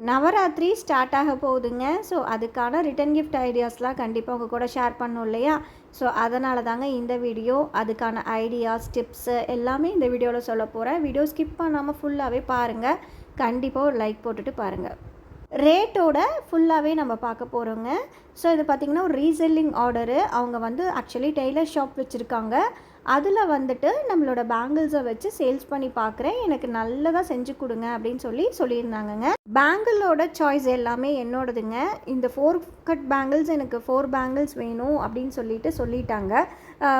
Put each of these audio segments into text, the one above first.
Navaratri start ஆக போகுதுங்க. So அதுக்கான ரிட்டர்ன் கிஃப்ட் ஐடியாஸ்லாம் கண்டிப்பாக உங்கள் கூட ஷேர் பண்ணணும் இல்லையா? ஸோ அதனால தாங்க இந்த வீடியோ. அதுக்கான ஐடியாஸ், டிப்ஸு எல்லாமே இந்த வீடியோவில் சொல்ல போகிறேன். வீடியோ ஸ்கிப் பண்ணாமல் ஃபுல்லாகவே பாருங்கள். கண்டிப்பாக ஒரு லைக் போட்டுட்டு பாருங்கள். ரேட்டோட ஃபுல்லாகவே நம்ம பார்க்க போகிறோங்க. ஸோ இது பார்த்திங்கன்னா ஒரு ரீசெல்லிங் ஆர்டரு. அவங்க வந்து ஆக்சுவலி டெய்லர் ஷாப் வச்சுருக்காங்க. அதில் வந்துட்டு நம்மளோட பேங்கிள்ஸை வச்சு சேல்ஸ் பண்ணி பார்க்குறேன், எனக்கு நல்லதாக செஞ்சு கொடுங்க அப்படின்னு சொல்லியிருந்தாங்கங்க. பேங்கிளோட சாய்ஸ் எல்லாமே என்னோடதுங்க. இந்த 4 கட் பேங்கிள்ஸ் எனக்கு 4 பேங்கிள்ஸ் வேணும் அப்படின்னு சொல்லிட்டாங்க.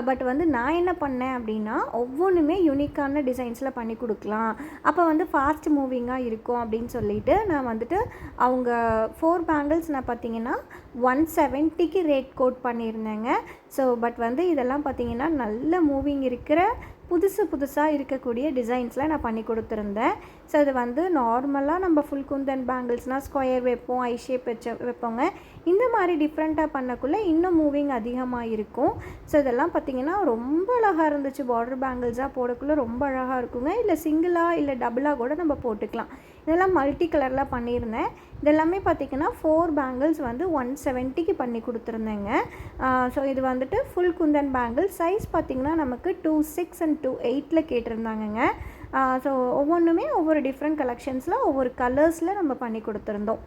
பட் வந்து நான் என்ன பண்ணேன் அப்படின்னா, ஒவ்வொன்றுமே யூனிக்கான டிசைன்ஸில் பண்ணி கொடுக்கலாம், அப்போ வந்து ஃபாஸ்ட் மூவிங்காக இருக்கும் அப்படின்னு சொல்லிட்டு நான் வந்துட்டு அவங்க 4 பேங்கிள்ஸ் நான் பார்த்தீங்கன்னா 170க்கு ரேட் கோட் பண்ணியிருந்தேங்க. ஸோ பட் வந்து இதெல்லாம் பார்த்தீங்கன்னா நல்ல மூவிங் இருக்கிற புதுசாக இருக்கக்கூடிய டிசைன்ஸில் நான் பண்ணி கொடுத்துருந்தேன். ஸோ இது வந்து நார்மலாக நம்ம ஃபுல் குந்தன் பேங்கிள்ஸ்னால் ஸ்கொயர் வைப்போம், ஐ ஷேப் வைப்போங்க. இந்த மாதிரி டிஃப்ரெண்ட்டாக பண்ணக்குள்ளே இன்னும் மூவிங் அதிகமாக இருக்கும். ஸோ இதெல்லாம் பார்த்திங்கன்னா ரொம்ப அழகாக இருந்துச்சு. பார்டர் பேங்கிள்ஸாக போடக்குள்ளே ரொம்ப அழகாக இருக்குங்க. இல்லை சிங்கிளாக இல்லை டபுளாக கூட நம்ம போட்டுக்கலாம். இதெல்லாம் மல்டி கலரில் பண்ணியிருந்தேன். இதெல்லாமே பார்த்திங்கன்னா 4 பேங்கிள்ஸ் வந்து 170க்கு பண்ணி கொடுத்துருந்தேங்க. ஸோ இது வந்துட்டு ஃபுல் குந்தன் பேங்கிள் சைஸ் பார்த்திங்கன்னா நமக்கு 2.6 and 2.8 கேட்டிருந்தாங்கங்க. ஸோ ஒவ்வொன்றுமே ஒவ்வொரு டிஃப்ரெண்ட் கலெக்ஷன்ஸில் ஒவ்வொரு கலர்ஸில் நம்ம பண்ணி கொடுத்துருந்தோம்.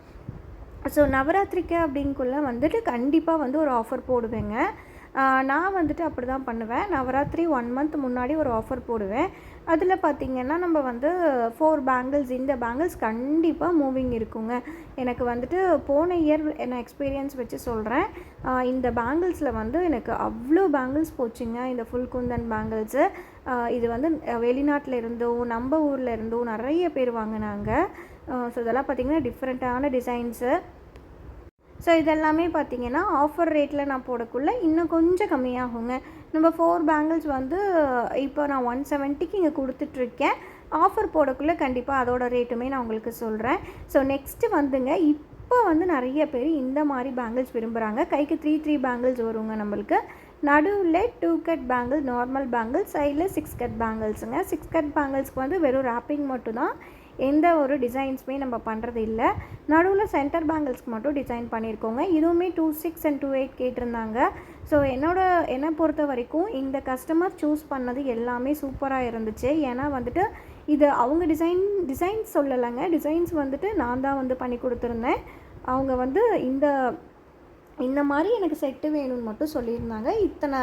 ஸோ நவராத்திரிக்கு அப்படிங்குள்ள வந்துட்டு கண்டிப்பாக வந்து ஒரு ஆஃபர் போடுவேங்க. நான் வந்துட்டு அப்படி தான் பண்ணுவேன். நவராத்திரி 1 month முன்னாடி ஒரு ஆஃபர் போடுவேன். அதில் பார்த்திங்கன்னா நம்ம வந்து 4 பேங்கிள்ஸ், இந்த பேங்கிள்ஸ் கண்டிப்பாக மூவிங் இருக்குங்க. எனக்கு வந்துட்டு போன இயர் என்ன எக்ஸ்பீரியன்ஸ் வச்சு சொல்கிறேன். இந்த பேங்கிள்ஸில் வந்து எனக்கு அவ்வளோ பேங்கிள்ஸ் போச்சுங்க. இந்த ஃபுல் குந்தன் பேங்கிள்ஸு இது வந்து வெளிநாட்டில் இருந்தும் நம்ம ஊரில் இருந்தும் நிறைய பேர் வாங்கினாங்க. ஸோ இதெல்லாம் பார்த்திங்கன்னா டிஃப்ரெண்ட்டான டிசைன்ஸு. ஸோ இதெல்லாமே பார்த்திங்கன்னா ஆஃபர் ரேட்டில் நான் போடக்குள்ளே இன்னும் கொஞ்சம் கம்மியாகுங்க. நம்ம 4 பேங்கிள்ஸ் வந்து இப்போ நான் 170க்கு இங்கே கொடுத்துட்ருக்கேன். ஆஃபர் போடக்குள்ளே கண்டிப்பாக அதோட ரேட்டுமே நான் உங்களுக்கு சொல்கிறேன். ஸோ நெக்ஸ்ட்டு வந்துங்க, இப்போ வந்து நிறைய பேர் இந்த மாதிரி பேங்கிள்ஸ் விரும்புகிறாங்க. கைக்கு 3 பேங்கிள்ஸ் வருங்க நம்மளுக்கு. நடுவில் 2 கட் பேங்கிள், நார்மல் பேங்கிள், சைடில் 6 கட் பேங்கிள்ஸுங்க. 6 கட் பேங்கிள்ஸ்க்கு வந்து வெறும் ராப்பிங் மட்டும்தான், எந்த ஒரு டிசைன்ஸுமே நம்ம பண்ணுறது இல்லை. நடுவில் சென்டர் பேங்கிள்ஸ்க்கு மட்டும் டிசைன் பண்ணியிருக்கோங்க. இதுவுமே 2.6 and 2.8 கேட்டிருந்தாங்க. ஸோ என்னை பொறுத்த வரைக்கும் இந்த கஸ்டமர் சூஸ் பண்ணது எல்லாமே சூப்பராக இருந்துச்சு. ஏன்னா வந்துட்டு இது அவங்க டிசைன்ஸ் சொல்லலைங்க. டிசைன்ஸ் வந்துட்டு நான் தான் வந்து பண்ணி கொடுத்துருந்தேன். அவங்க வந்து இந்த மாதிரி எனக்கு செட்டு வேணும்னு மட்டும் சொல்லியிருந்தாங்க. இத்தனை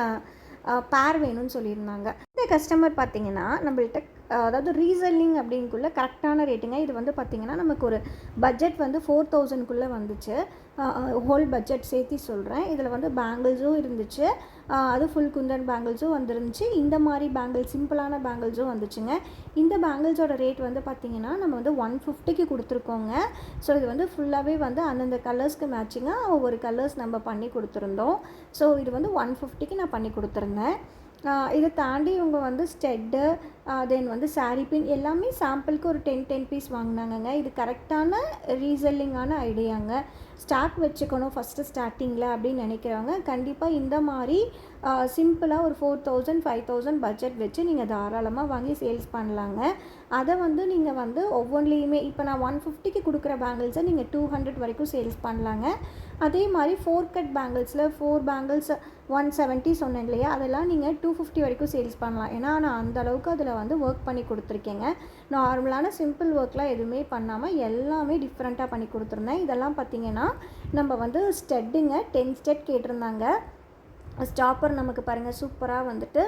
பேர் வேணும்னு சொல்லியிருந்தாங்க. இந்த கஸ்டமர் பார்த்திங்கன்னா நம்மள்கிட்ட அதாவது ரீசெல்லிங் அப்படிங்குள்ள கரெக்டான ரேட்டுங்க. இது வந்து பார்த்திங்கன்னா நமக்கு ஒரு பட்ஜெட் வந்து 4000க்குள்ளே வந்துச்சு. ஹோல் பட்ஜெட் சேர்த்து சொல்கிறேன். இதில் வந்து பேங்கிள்ஸும் இருந்துச்சு, அது ஃபுல் குந்தன் பேங்கிள்ஸும் வந்துருந்துச்சு. இந்த மாதிரி பேங்கிள்ஸ் சிம்பிளான பேங்கிள்ஸும் வந்துச்சுங்க. இந்த பேங்கிள்ஸோட ரேட் வந்து பார்த்திங்கன்னா நம்ம வந்து 150க்கு கொடுத்துருக்கோங்க. ஸோ இது வந்து ஃபுல்லாகவே வந்து அந்தந்த கலர்ஸ்க்கு மேட்சிங்காக ஒவ்வொரு கலர்ஸ் நம்ம பண்ணி கொடுத்துருந்தோம். ஸோ இது வந்து 150க்கு நான் பண்ணி கொடுத்துருந்தேன். இதை தாண்டி இவங்க வந்து ஸ்டெட்டு, தென் வந்து சாரீ பின் எல்லாமே சாம்பிளுக்கு ஒரு 10 பீஸ் வாங்கினாங்கங்க. இது கரெக்டான ரீசெல்லிங்கான ஐடியாங்க. ஸ்டாக் வச்சுக்கணும் ஃபஸ்ட்டு ஸ்டார்டிங்கில் அப்படின்னு நினைக்கிறவங்க கண்டிப்பாக இந்த மாதிரி சிம்பிளாக ஒரு 4000 5000 பட்ஜெட் வச்சு நீங்கள் தாராளமாக வாங்கி சேல்ஸ் பண்ணலாங்க. அதை வந்து நீங்கள் வந்து ஒவ்வொன்றிலையுமே இப்போ நான் 150க்கு கொடுக்குற பேங்கிள்ஸை நீங்கள் 200 வரைக்கும் சேல்ஸ் பண்ணலாங்க. அதே மாதிரி 4 கட் பேங்கிள்ஸில் 4 பேங்கிள்ஸ் 170 சொன்னேன் இல்லையா, அதெல்லாம் நீங்கள் 250 வரைக்கும் சேல்ஸ் பண்ணலாம். ஏன்னா நான் அந்தளவுக்கு அதில் வந்து ஒர்க் பண்ணி கொடுத்துருக்கேங்க. நார்மலான சிம்பிள் ஒர்க்லாம் எதுவுமே பண்ணாமல் எல்லாமே டிஃப்ரெண்ட்டாக பண்ணி கொடுத்துருந்தேன். இதெல்லாம் பார்த்திங்கன்னா நம்ம வந்து ஸ்டெட்டுங்க 10 ஸ்டெட் கேட்டிருந்தாங்க. ஸ்டாப்பர் நமக்கு பாருங்கள் சூப்பராக வந்துட்டு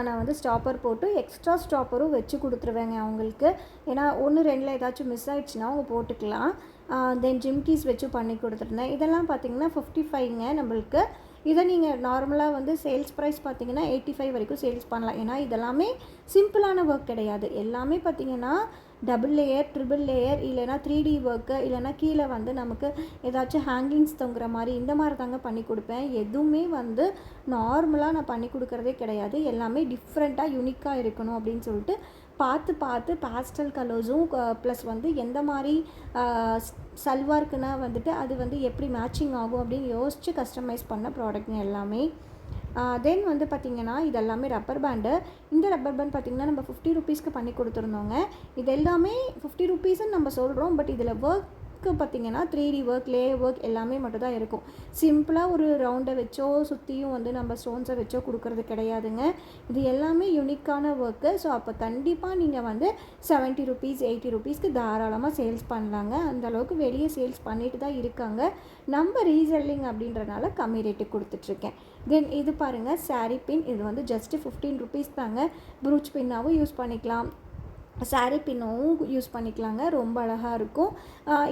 நான் வந்து ஸ்டாப்பர் போட்டு எக்ஸ்ட்ரா ஸ்டாப்பரும் வச்சு கொடுத்துருவேங்க அவங்களுக்கு. ஏன்னா 1 2ல் ஏதாச்சும் மிஸ் ஆகிடுச்சுன்னா அவங்க போட்டுக்கலாம். தென் ஜிம்கீஸ் வச்சு பண்ணி கொடுத்துருந்தேன். இதெல்லாம் பார்த்திங்கன்னா 55ங்க நம்மளுக்கு. இதை நீங்கள் நார்மலாக வந்து சேல்ஸ் ப்ரைஸ் பார்த்திங்கன்னா 85 வரைக்கும் சேல்ஸ் பண்ணலாம். ஏன்னா இதெல்லாமே சிம்பிளான ஒர்க் கிடையாது. எல்லாமே பார்த்திங்கன்னா டபுள் லேயர், ட்ரிபிள் லேயர், இல்லைனா 3D ஒர்க்கு, இல்லைனா கீழே வந்து நமக்கு ஏதாச்சும் ஹேங்கிங்ஸ் தொங்குற மாதிரி இந்த மாதிரி தாங்க பண்ணி கொடுப்பேன். எதுவுமே வந்து நார்மலாக நான் பண்ணி கொடுக்குறதே கிடையாது. எல்லாமே டிஃப்ரெண்ட்டாக யூனிக்காக இருக்கணும் அப்படின்னு சொல்லிட்டு பார்த்து பேஸ்டல் கலர்ஸும் ப்ளஸ் வந்து எந்த மாதிரி சல்வார்க்குன்னா வந்துட்டு அது வந்து எப்படி மேட்சிங் ஆகும் அப்படின்னு யோசித்து கஸ்டமைஸ் பண்ண ப்ராடக்ட்ங்க எல்லாமே. தென் வந்து பார்த்திங்கன்னா இது எல்லாமே ரப்பர் பேண்டு. இந்த ரப்பர் பேண்ட் பார்த்திங்கன்னா நம்ம 50 ருபீஸ்க்கு பண்ணி கொடுத்துருந்தோங்க. இது எல்லாமே 50 ருபீஸ்ன்னு நம்ம சொல்கிறோம், பட் இதில் ஒர்க் ஒர்க்கு பார்த்திங்கன்னா 3D ஒர்க், லே ஒர்க் எல்லாமே மட்டும் தான் இருக்கும். சிம்பிளாக ஒரு ரவுண்டை வச்சோ சுற்றியும் வந்து நம்ம ஸ்டோன்ஸை வச்சோ கொடுக்குறது கிடையாதுங்க. இது எல்லாமே யூனிக்கான ஒர்க்கு. ஸோ அப்போ கண்டிப்பாக நீங்கள் வந்து 70 ருபீஸ் 80 ருபீஸ்க்கு தாராளமாக சேல்ஸ் பண்ணலாங்க. அந்தளவுக்கு வெளியே சேல்ஸ் பண்ணிட்டு தான் இருக்காங்க. நம்ம ரீசெல்லிங் அப்படின்றனால கம்மி ரேட்டுக்கு கொடுத்துட்ருக்கேன். தென் இது பாருங்கள் சாரீ பின். இது வந்து ஜஸ்ட்டு 15 ருபீஸ் தாங்க. ப்ரூச் பின்னாகவும் யூஸ் பண்ணிக்கலாம், சாரீ பின்னாவும் யூஸ் பண்ணிக்கலாங்க. ரொம்ப அழகாக இருக்கும்.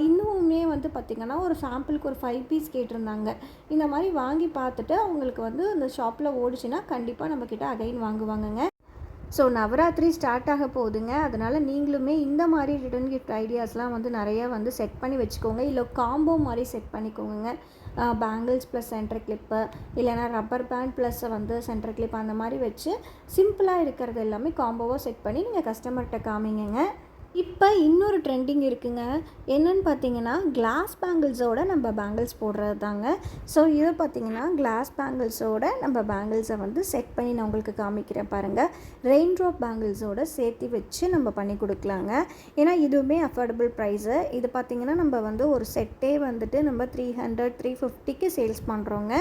இன்னுமே வந்து பார்த்திங்கன்னா ஒரு சாம்பிளுக்கு ஒரு 5 பீஸ் கேட்டிருந்தாங்க. இந்த மாதிரி வாங்கி பார்த்துட்டு அவங்களுக்கு வந்து அந்த ஷாப்பில் ஓடிச்சுன்னா கண்டிப்பாக நம்மக்கிட்ட அகைன் வாங்குவாங்கங்க. ஸோ நவராத்திரி ஸ்டார்ட் ஆக போகுதுங்க. அதனால் நீங்களுமே இந்த மாதிரி ரிட்டன் கிஃப்ட் ஐடியாஸ்லாம் வந்து நிறையா வந்து செட் பண்ணி வச்சுக்கோங்க. இல்லை காம்போ மாதிரி செட் பண்ணிக்கோங்க. பேங்கிள்ஸ் ப்ளஸ் சென்டர் கிளிப்பு, இல்லைனா ரப்பர் பேண்ட் ப்ளஸ் வந்து சென்டர் கிளிப், அந்த மாதிரி வச்சு சிம்பிளாக இருக்கிறது எல்லாமே காம்போவாக செட் பண்ணி நீங்கள் கஸ்டமர்கிட்ட காமிங்கங்க. இப்போ இன்னொரு ட்ரெண்டிங் இருக்குங்க. என்னென்னு பார்த்தீங்கன்னா கிளாஸ் பேங்கிள்ஸோட நம்ம பேங்கிள்ஸ் போடுறது தாங்க. ஸோ இதை பார்த்திங்கன்னா கிளாஸ் பேங்கிள்ஸோட நம்ம பேங்கிள்ஸை வந்து செட் பண்ணி நான் உங்களுக்கு காமிக்கிறேன் பாருங்கள். ரெயின் ட்ராப் பேங்கிள்ஸோட சேர்த்து வச்சு நம்ம பண்ணி கொடுக்கலாங்க. ஏன்னா இதுவுமே அஃபோர்டபுள் ப்ரைஸு. இது பார்த்திங்கன்னா நம்ம வந்து ஒரு செட்டே வந்துட்டு நம்ம 300 350க்கு சேல்ஸ் பண்ணுறோங்க.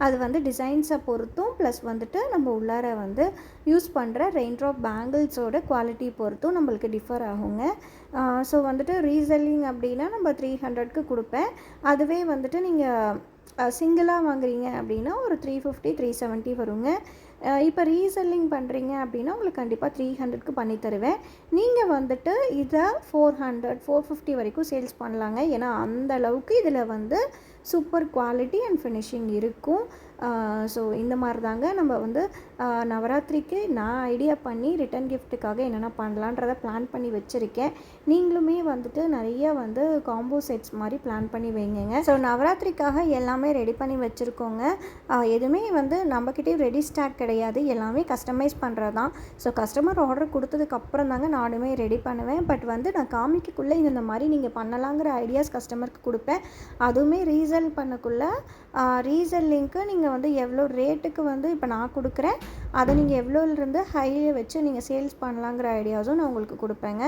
அது வந்து டிசைன்ஸை பொறுத்தும் ப்ளஸ் வந்துட்டு நம்ம உள்ளார வந்து யூஸ் பண்ணுற ரெயின் ட்ராப் பேங்கிள்ஸோட குவாலிட்டி பொறுத்தும் நம்மளுக்கு டிஃபர் ஆகுங்க. ஸோ வந்துட்டு ரீசெல்லிங் அப்படின்னா நம்ம 300க்கு கொடுப்பேன். அதுவே வந்துட்டு நீங்கள் சிங்கிளாக வாங்குறீங்க அப்படின்னா ஒரு 350 370 வருங்க. இப்போ ரீசெல்லிங் பண்ணுறீங்க அப்படின்னா உங்களுக்கு கண்டிப்பாக 300க்கு பண்ணி தருவேன். நீங்கள் வந்துட்டு இதை 400 450 வரைக்கும் சேல்ஸ் பண்ணலாங்க. ஏன்னா அந்த அளவுக்கு இதில் வந்து சூப்பர் குவாலிட்டி அண்ட் ஃபினிஷிங் இருக்கும். ஸோ இந்த மாதிரி தாங்க நம்ம வந்து நவராத்திரிக்கு நான் ஐடியா பண்ணி ரிட்டன் கிஃப்ட்டுக்காக என்னென்ன பண்ணலான்றதை பிளான் பண்ணி வச்சுருக்கேன். நீங்களுமே வந்துட்டு நிறைய வந்து காம்போ செட்ஸ் மாதிரி பிளான் பண்ணி வைங்க. ஸோ நவராத்திரிக்காக எல்லாமே ரெடி பண்ணி வச்சுருக்கோங்க. எதுவுமே வந்து நம்மக்கிட்டேயும் ரெடி ஸ்டாக் கிடையாது, எல்லாமே கஸ்டமைஸ் பண்ணுறது தான். ஸோ கஸ்டமர் ஆர்டர் கொடுத்ததுக்கப்புறம் தாங்க நானுமே ரெடி பண்ணுவேன். பட் வந்து நான் காமிக்கக்குள்ளே இந்த மாதிரி நீங்கள் பண்ணலாங்கிற ஐடியாஸ் கஸ்டமருக்கு கொடுப்பேன். அதுவுமே ரீசெல் பண்ணக்குள்ளே ரீசெல்லிங்க்கு நீங்கள் வந்து எவ்வளோ ரேட்டுக்கு வந்து இப்போ நான் கொடுக்குறேன், அதை நீங்கள் எவ்வளோலேருந்து ஹையில் வச்சு நீங்கள் சேல்ஸ் பண்ணலாங்கிற ஐடியாஸும் நான் உங்களுக்கு கொடுப்பேங்க.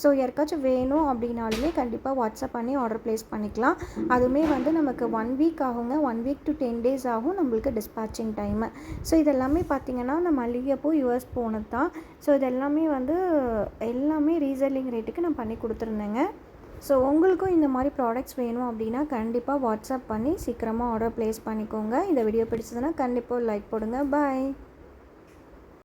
ஸோ யாருக்காச்சும் வேணும் அப்படின்னாலுமே கண்டிப்பாக வாட்ஸ்அப் பண்ணி ஆர்டர் ப்ளேஸ் பண்ணிக்கலாம். அதுவுமே வந்து நமக்கு 1 வீக் ஆகுங்க. 1 வீக் to 10 days ஆகும் நம்மளுக்கு டிஸ்பேச்சிங் டைமு. ஸோ இதெல்லாமே பார்த்திங்கன்னா நான் மல்லிகைப்பூ யூஎஸ் போனது தான். ஸோ இதெல்லாமே வந்து எல்லாமே ரீசெல்லிங் ரேட்டுக்கு நான் பண்ணி கொடுத்துருந்தேங்க. ஸோ உங்களுக்கும் இந்த மாதிரி ப்ராடக்ட்ஸ் வேணும் அப்படின்னா கண்டிப்பாக வாட்ஸ்அப் பண்ணி சீக்கிரமாக ஆர்டர் ப்ளேஸ் பண்ணிக்கோங்க. இந்த வீடியோ பிடிச்சதுன்னா கண்டிப்பாக லைக் போடுங்க. பாய்.